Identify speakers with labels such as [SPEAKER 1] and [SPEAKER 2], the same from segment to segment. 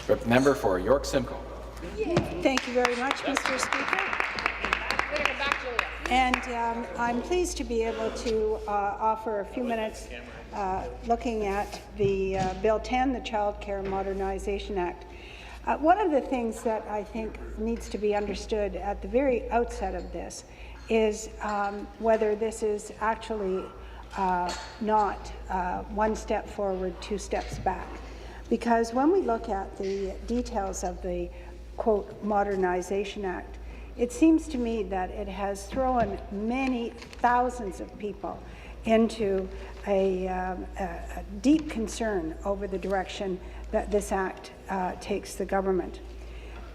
[SPEAKER 1] Member for York-Simcoe.
[SPEAKER 2] Thank you very much, Mr. Speaker. And I'm pleased to be able to offer a few minutes looking at the Bill 10, the Childcare Modernization Act. One of the things that I think needs to be understood at the very outset of this is whether this is actually not one step forward, two steps back. Because when we look at the details of the, quote, Modernization Act, it seems to me that it has thrown many thousands of people into a deep concern over the direction that this Act takes the government.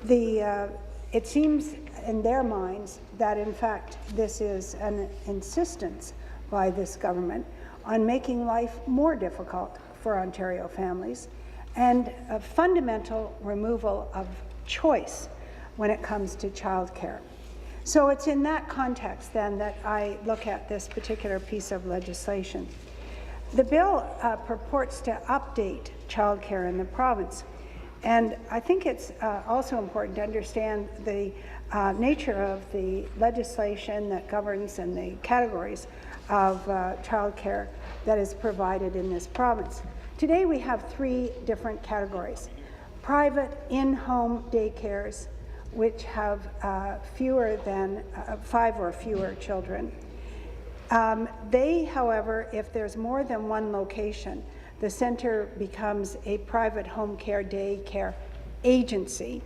[SPEAKER 2] It seems in their minds that, in fact, this is an insistence by this government on making life more difficult for Ontario families and a fundamental removal of choice when it comes to childcare. So it's in that context, then, that I look at this particular piece of legislation. The bill purports to update childcare in the province, and I think it's also important to understand the nature of the legislation that governs and the categories of childcare that is provided in this province. Today we have three different categories. Private in-home daycares, which have fewer than 5 or fewer children. They, however, if there's more than one location, the centre becomes a private home care daycare agency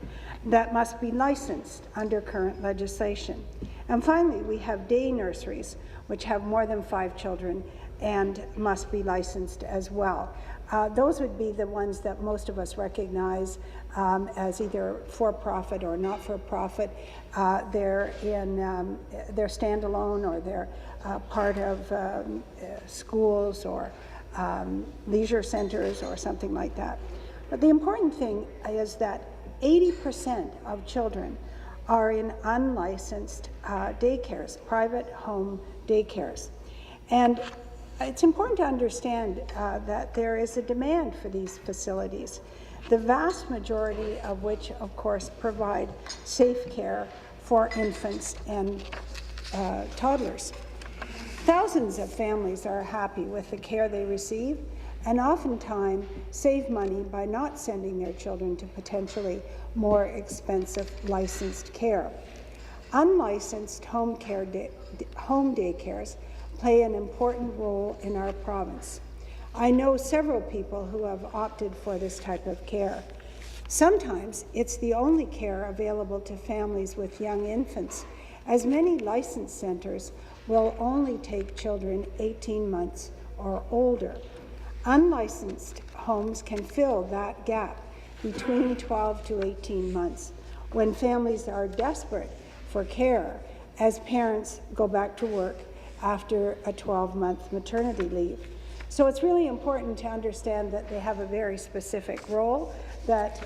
[SPEAKER 2] that must be licensed under current legislation. And finally, we have day nurseries, which have more than 5 children and must be licensed as well. Those would be the ones that most of us recognize as either for-profit or not-for-profit. They're standalone, or they're part of schools or leisure centres or something like that. But the important thing is that 80% of children are in unlicensed daycares, private home daycares. And it's important to understand that there is a demand for these facilities, the vast majority of which, of course, provide safe care for infants and toddlers. Thousands of families are happy with the care they receive and oftentimes save money by not sending their children to potentially more expensive licensed care. Unlicensed home daycares play an important role in our province. I know several people who have opted for this type of care. Sometimes it's the only care available to families with young infants, as many licensed centres will only take children 18 months or older. Unlicensed homes can fill that gap between 12 to 18 months when families are desperate for care as parents go back to work after a 12-month maternity leave. So it's really important to understand that they have a very specific role, that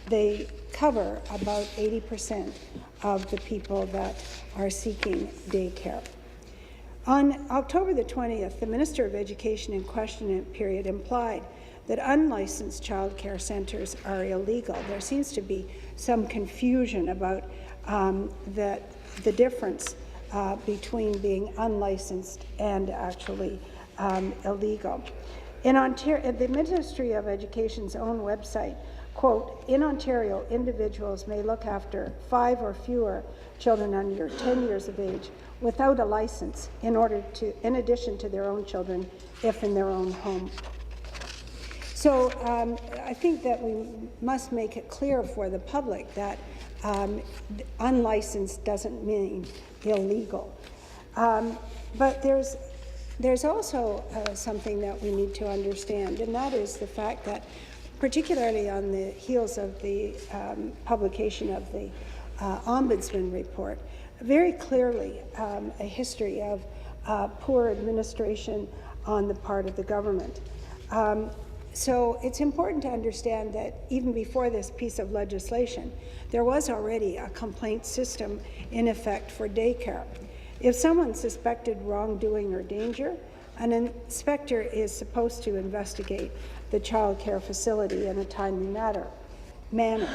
[SPEAKER 2] they cover about 80% of the people that are seeking daycare. On October the 20th, the Minister of Education in question period implied that unlicensed childcare centres are illegal. There seems to be some confusion about the difference between being unlicensed and actually illegal. In Ontario, the Ministry of Education's own website, quote, "In Ontario, individuals may look after 5 or fewer children under 10 years of age without a license in addition to their own children if in their own home." So I think that we must make it clear for the public that unlicensed doesn't mean illegal. But there's also something that we need to understand, and that is the fact that, particularly on the heels of the publication of the Ombudsman report, very clearly a history of poor administration on the part of the government. So it's important to understand that even before this piece of legislation, there was already a complaint system in effect for daycare. If someone suspected wrongdoing or danger, an inspector is supposed to investigate the child care facility in a timely manner. manner.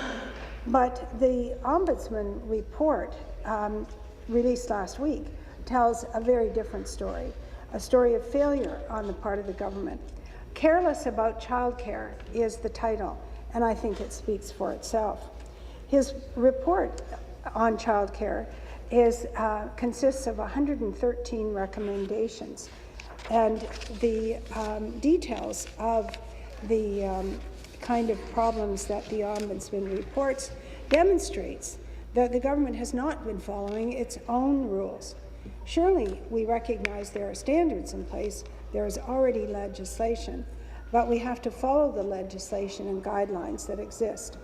[SPEAKER 2] But the Ombudsman report released last week tells a very different story, a story of failure on the part of the government. Careless about childcare is the title, and I think it speaks for itself. His report on childcare consists of 113 recommendations, and the details of the kind of problems that the Ombudsman reports demonstrates that the government has not been following its own rules. Surely we recognize there are standards in place, there is already legislation, but we have to follow the legislation and guidelines that exist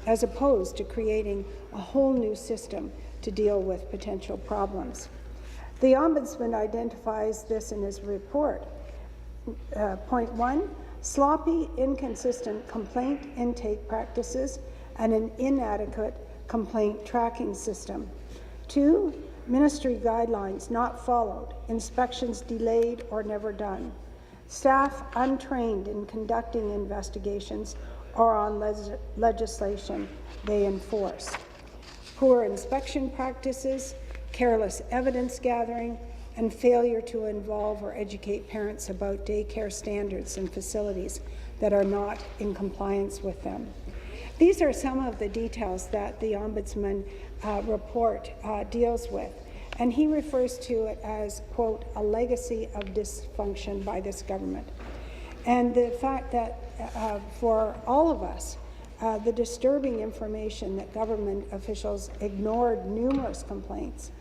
[SPEAKER 2] as opposed to creating a whole new system to deal with potential problems. The Ombudsman identifies this in his report. Point 1, sloppy, inconsistent complaint intake practices and an inadequate complaint tracking system. 2, ministry guidelines not followed, inspections delayed or never done. Staff untrained in conducting investigations or on legislation they enforce. Poor inspection practices, careless evidence gathering, and failure to involve or educate parents about daycare standards and facilities that are not in compliance with them. These are some of the details that the Ombudsman report deals with, and he refers to it as, quote, a legacy of dysfunction by this government. And the fact that for all of us, the disturbing information that government officials ignored numerous complaints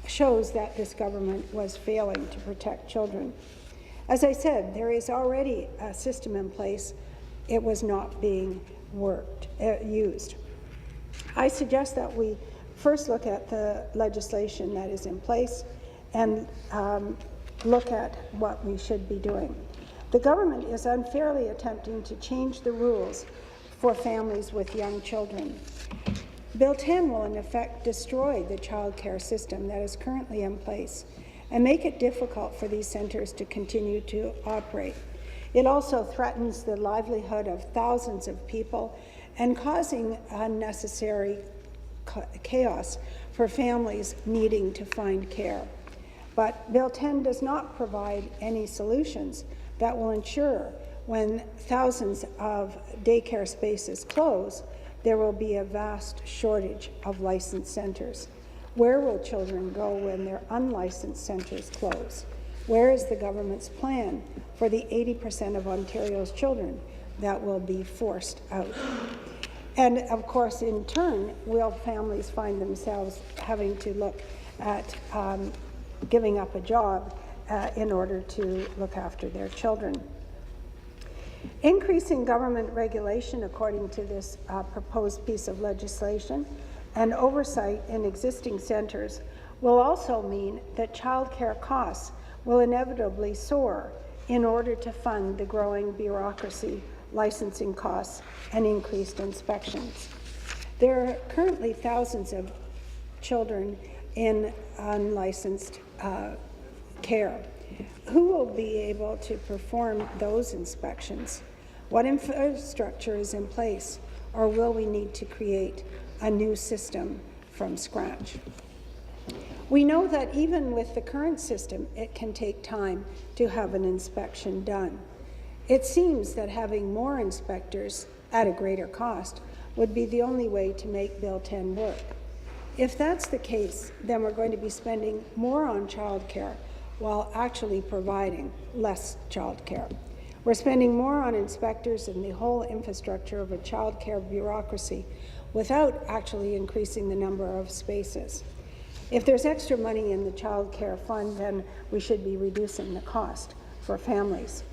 [SPEAKER 2] shows that this government was failing to protect children. As I said, there is already a system in place. It was not being used. I suggest that we first look at the legislation that is in place and look at what we should be doing. The government is unfairly attempting to change the rules for families with young children. Bill 10 will in effect destroy the childcare system that is currently in place and make it difficult for these centres to continue to operate. It also threatens the livelihood of thousands of people and causing unnecessary chaos for families needing to find care. But Bill 10 does not provide any solutions that will ensure when thousands of daycare spaces close, there will be a vast shortage of licensed centres. Where will children go when their unlicensed centres close? Where is the government's plan for the 80% of Ontario's children that will be forced out? And of course, in turn, will families find themselves having to look at giving up a job in order to look after their children? Increasing government regulation, according to this proposed piece of legislation, and oversight in existing centres will also mean that childcare costs will inevitably soar in order to fund the growing bureaucracy, licensing costs, and increased inspections. There are currently thousands of children in unlicensed care. Who will be able to perform those inspections? What infrastructure is in place, or will we need to create a new system from scratch? We know that even with the current system, it can take time to have an inspection done. It seems that having more inspectors at a greater cost would be the only way to make Bill 10 work. If that's the case, then we're going to be spending more on childcare while actually providing less childcare. We're spending more on inspectors and the whole infrastructure of a childcare bureaucracy without actually increasing the number of spaces. If there's extra money in the childcare fund, then we should be reducing the cost for families.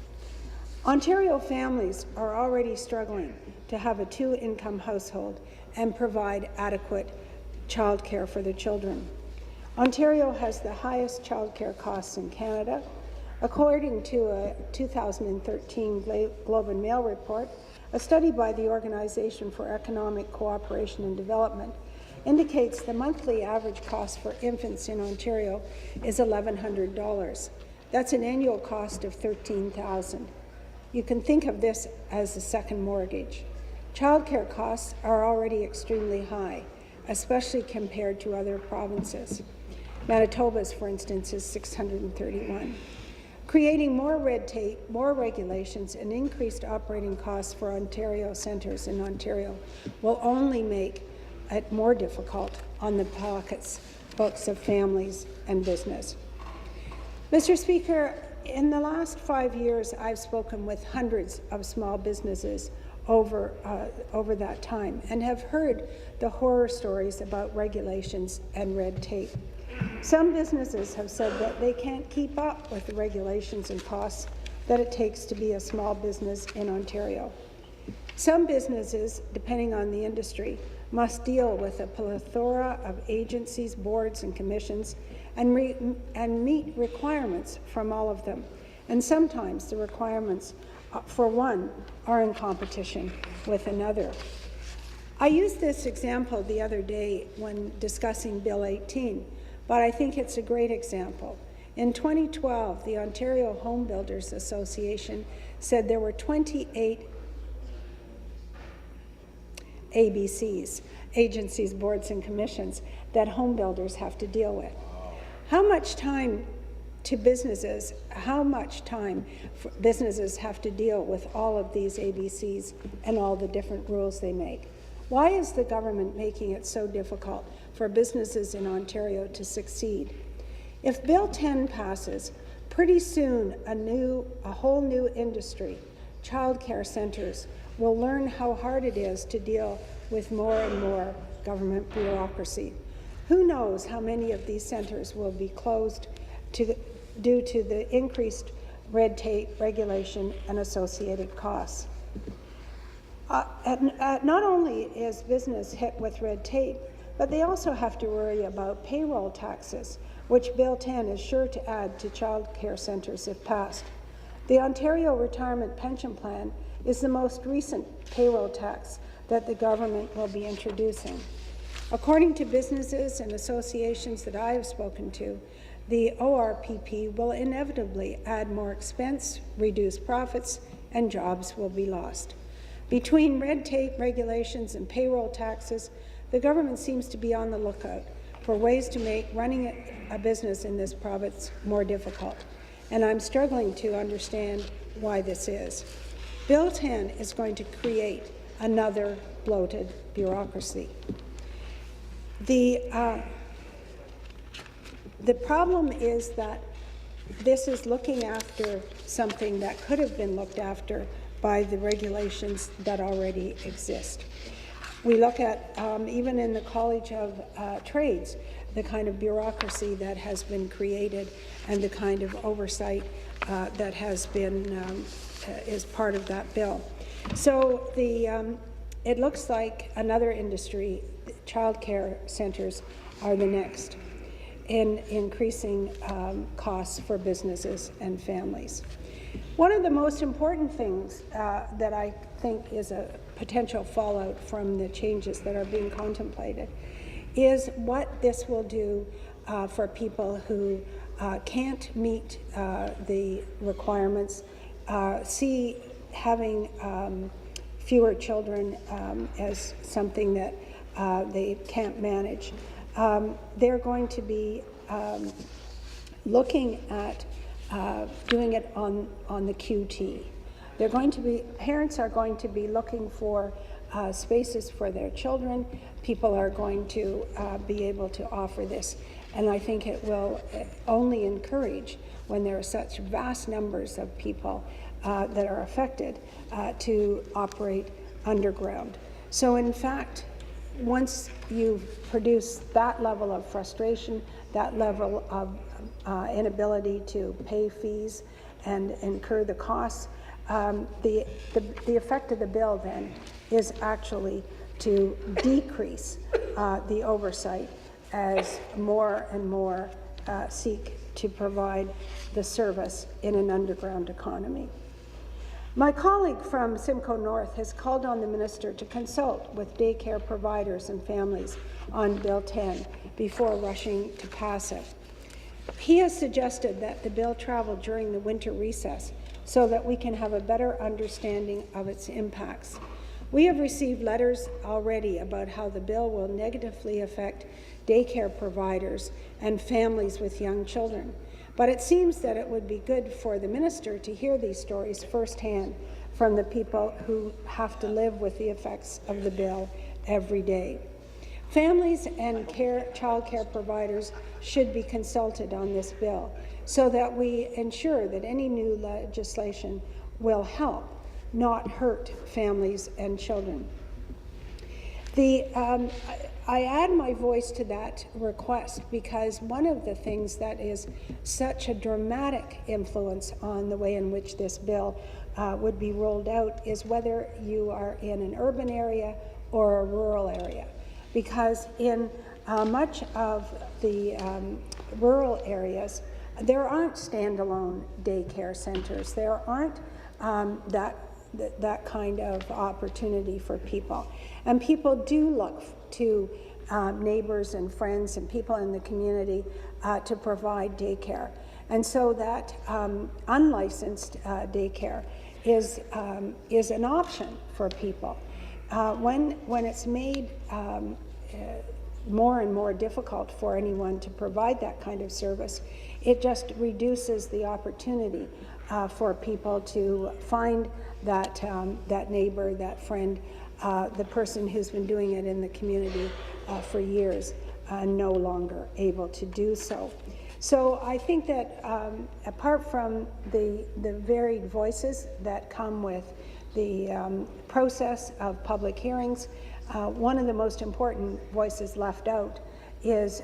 [SPEAKER 2] Ontario families are already struggling to have a two-income household and provide adequate childcare for their children. Ontario has the highest childcare costs in Canada. According to a 2013 Globe and Mail report, a study by the Organization for Economic Cooperation and Development indicates the monthly average cost for infants in Ontario is $1,100. That's an annual cost of $13,000. You can think of this as a second mortgage. Childcare costs are already extremely high, especially compared to other provinces. Manitoba's, for instance, is $631. Creating more red tape, more regulations, and increased operating costs for Ontario centres in Ontario will only make it more difficult on the books of families and business. Mr. Speaker, in the last 5 years, I've spoken with hundreds of small businesses over that time and have heard the horror stories about regulations and red tape. Some businesses have said that they can't keep up with the regulations and costs that it takes to be a small business in Ontario. Some businesses, depending on the industry, must deal with a plethora of agencies, boards, and commissions and meet requirements from all of them. And sometimes the requirements for one are in competition with another. I used this example the other day when discussing Bill 18, but I think it's a great example. In 2012, the Ontario Home Builders Association said there were 28 ABCs, agencies, boards, and commissions, that home builders have to deal with. How much time businesses have to deal with all of these ABCs and all the different rules they make? Why is the government making it so difficult for businesses in Ontario to succeed? If Bill 10 passes, pretty soon a whole new industry, childcare centres, will learn how hard it is to deal with more and more government bureaucracy. Who knows how many of these centres will be closed due to the increased red tape, regulation, and associated costs. Not only is business hit with red tape, but they also have to worry about payroll taxes, which Bill 10 is sure to add to child care centres if passed. The Ontario Retirement Pension Plan is the most recent payroll tax that the government will be introducing. According to businesses and associations that I have spoken to, the ORPP will inevitably add more expense, reduce profits, and jobs will be lost. Between red tape, regulations, and payroll taxes, the government seems to be on the lookout for ways to make running a business in this province more difficult, and I'm struggling to understand why this is. Bill 10 is going to create another bloated bureaucracy. The problem is that this is looking after something that could have been looked after by the regulations that already exist. We look at, even in the College of Trades, the kind of bureaucracy that has been created and the kind of oversight that has been, is part of that bill. So it looks like another industry, childcare centres, are the next in increasing costs for businesses and families. One of the most important things that I think is a potential fallout from the changes that are being contemplated is what this will do for people who can't meet the requirements, see having fewer children as something that they can't manage. They're going to be looking at doing it on the QT. Parents are going to be looking for spaces for their children. People are going to be able to offer this. And I think it will only encourage, when there are such vast numbers of people that are affected, to operate underground. So in fact, once you produce that level of frustration, that level of inability to pay fees and incur the costs, the effect of the bill then is actually to decrease the oversight as more and more seek to provide the service in an underground economy. My colleague from Simcoe North has called on the minister to consult with daycare providers and families on Bill 10 before rushing to pass it. He has suggested that the bill travel during the winter recess so that we can have a better understanding of its impacts. We have received letters already about how the bill will negatively affect daycare providers and families with young children. But it seems that it would be good for the minister to hear these stories firsthand from the people who have to live with the effects of the bill every day. Families and child care providers should be consulted on this bill so that we ensure that any new legislation will help, not hurt families and children. I add my voice to that request because one of the things that is such a dramatic influence on the way in which this bill would be rolled out is whether you are in an urban area or a rural area. Because in much of the rural areas, there aren't standalone daycare centers. There aren't that kind of opportunity for people. And people do look to neighbors and friends and people in the community to provide daycare. And so that unlicensed daycare is an option for people. When it's made more and more difficult for anyone to provide that kind of service, it just reduces the opportunity for people to find that neighbor, that friend, the person who's been doing it in the community for years, no longer able to do so. So I think that apart from the varied voices that come with the process of public hearings, one of the most important voices left out is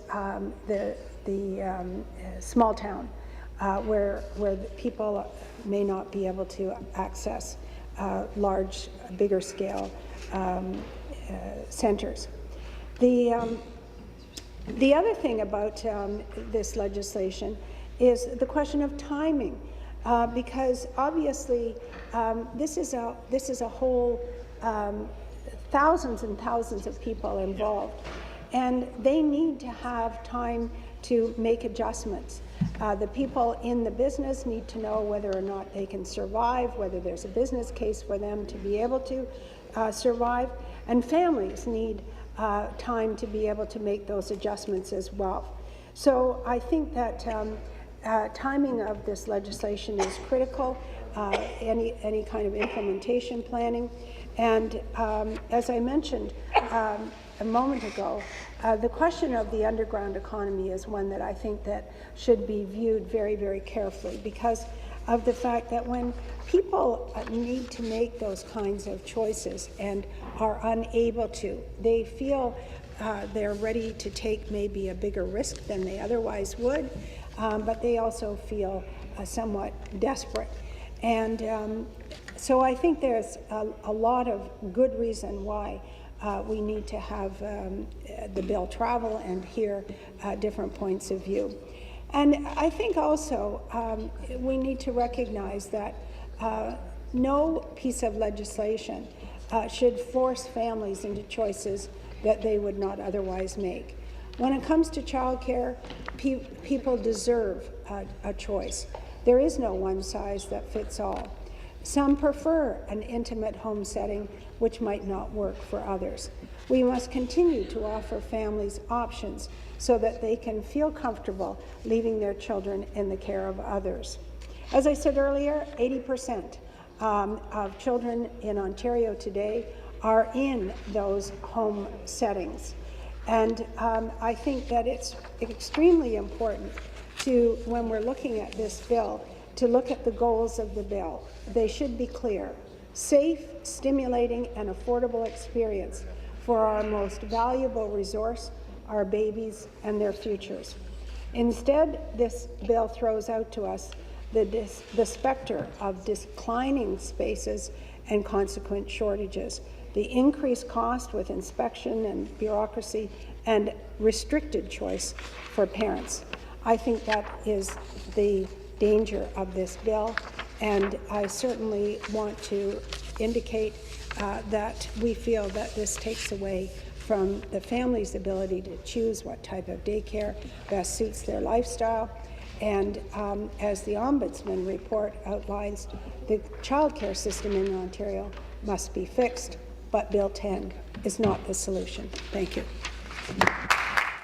[SPEAKER 2] the small town, where the people may not be able to access large, bigger scale centers. The other thing about this legislation is the question of timing, because obviously this is a whole thousands and thousands of people involved, and they need to have time to make adjustments. The people in the business need to know whether or not they can survive, whether there's a business case for them to be able to survive, and families need time to be able to make those adjustments as well. So I think that timing of this legislation is critical, any kind of implementation planning. And as I mentioned a moment ago, the question of the underground economy is one that I think that should be viewed very, very carefully, because of the fact that when people need to make those kinds of choices and are unable to, they feel they're ready to take maybe a bigger risk than they otherwise would, but they also feel somewhat desperate. And so I think there's a lot of good reason why we need to have the bill travel and hear different points of view. And I think also we need to recognize that no piece of legislation should force families into choices that they would not otherwise make. When it comes to childcare, people deserve a choice. There is no one size that fits all. Some prefer an intimate home setting, which might not work for others. We must continue to offer families options so that they can feel comfortable leaving their children in the care of others. As I said earlier, 80% of children in Ontario today are in those home settings. And I think that it's extremely important to, when we're looking at this bill, to look at the goals of the bill. They should be clear: safe, stimulating, and affordable experience for our most valuable resource, our babies and their futures. Instead, this bill throws out to us the specter of declining spaces and consequent shortages, the increased cost with inspection and bureaucracy, and restricted choice for parents. I think that is the danger of this bill, and I certainly want to indicate that we feel that this takes away from the family's ability to choose what type of daycare best suits their lifestyle. And as the Ombudsman report outlines, the childcare system in Ontario must be fixed, but Bill 10 is not the solution. Thank you.